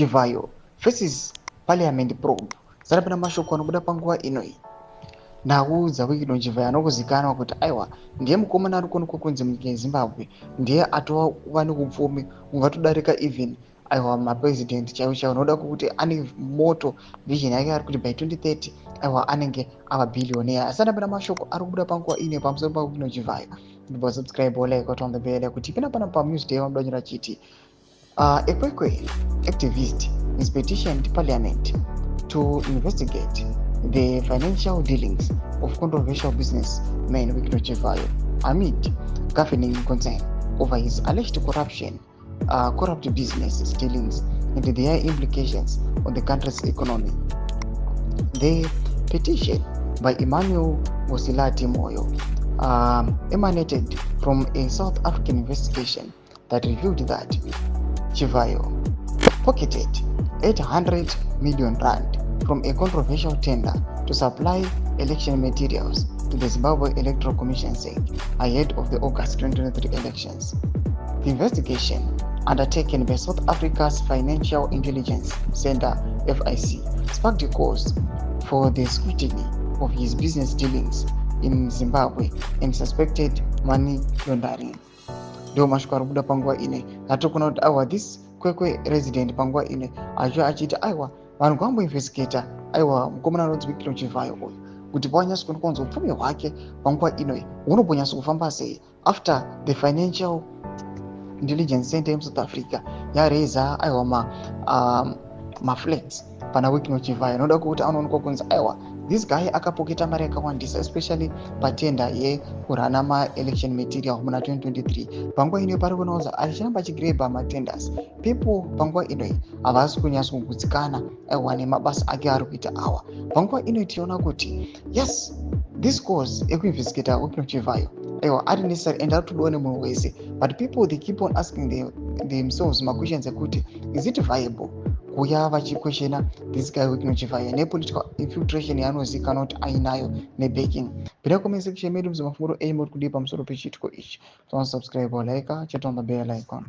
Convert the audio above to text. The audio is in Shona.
Chivayo faces parliament probe. Zarapena mashoko anobuda panguva inoi. Naudza Wycliffe Chivayo anokuzikanwa kuti aiwa ndiye mukomana ari kuno kunzi munyika yeZimbabwe, ndiye atova neupfumi ungatodarika even aiwa mapresident chaiwo chaiwo, unoda kuti ane moto vision yake ari kuti by 2030 aiwa anenge ava billionaire. Asi anapena mashoko ari kubuda panguva ine pamusoro paWycliffe Chivayo. Ndipo subscribe like kuti on the bell kuti pina pana pa news day wamudanyira chiti Ekwekwe activist is petitioned parliament to investigate the financial dealings of controversial businessman Wycliffe Chivayo amid governing concern over his alleged corrupt business dealings and their implications on the country's economy. The petition by Emmanuel Mosilati Moyo emanated from a South African investigation that revealed that Chivayo pocketed 800 million rand from a controversial tender to supply election materials to the Zimbabwe Electoral Commission SEC ahead of the August 2023 elections. The investigation, undertaken by South Africa's Financial Intelligence Center (FIC), sparked a cause for the scrutiny of his business dealings in Zimbabwe and suspected money laundering. Ndio mashoko ari kubuda panguva ine atokuna kuti aiwa this Kwekwe resident panguva ine acho achiti aiwa vanhu kwamboinvestigata aiwa mukomana anonzi Wycliffe Chivayo uyu kuti pawanyasa kunokonza upfumi hwake panguva inoi hunombonyasa kufamba sei after the Financial Intelligence Center in South Africa yareza aiwa maflags pana Wycliffe Chivayo anoda kuti anoonekwa kunzi aiwa this guy akapoketa mari yakawandisa especially patenda yekurana ma-election material muna 2023. Panguva inoi pari kunoza achiramba achigrebha matenders. People panguva inoi havasi kunyasa kugutsikana aiwa nemabasa ake ari kuita awa. Panguva inoi tiona kuti yes, this cause ekuinvestigata Wycliffe Chivayo aiwa ari necessary and ari kutodawo nemunhu wese, but people they keep on asking themselves questions ekuti is it viable kuya vachikweshena this guy Wycliffe Chivayo nepolitical infiltration yaanozikanwa kuti ainayo nebacking. Pida comment section medu muzamafunguro enyu muri kudii pamusoro pechitiko ichi. Subscribe or like, chat on the bell icon.